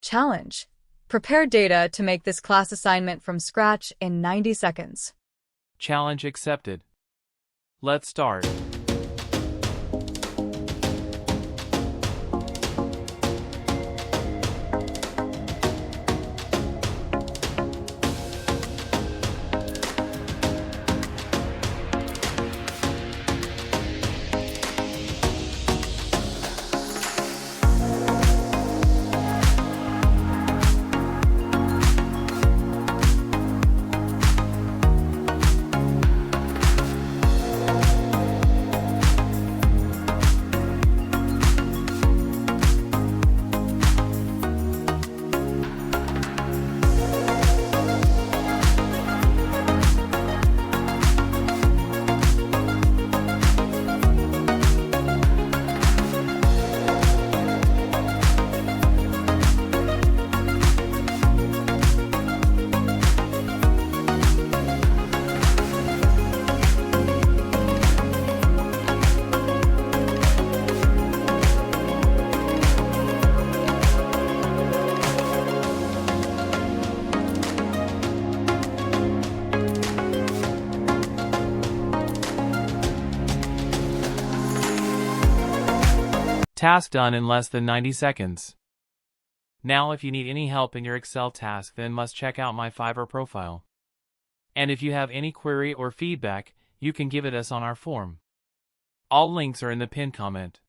Challenge. Prepare data to make this class assignment from scratch in 90 seconds. Challenge accepted. Let's start. Task done in less than 90 seconds. Now if you need any help in your Excel task, then must check out my Fiverr profile. And if you have any query or feedback, you can give it us on our forum. All links are in the pinned comment.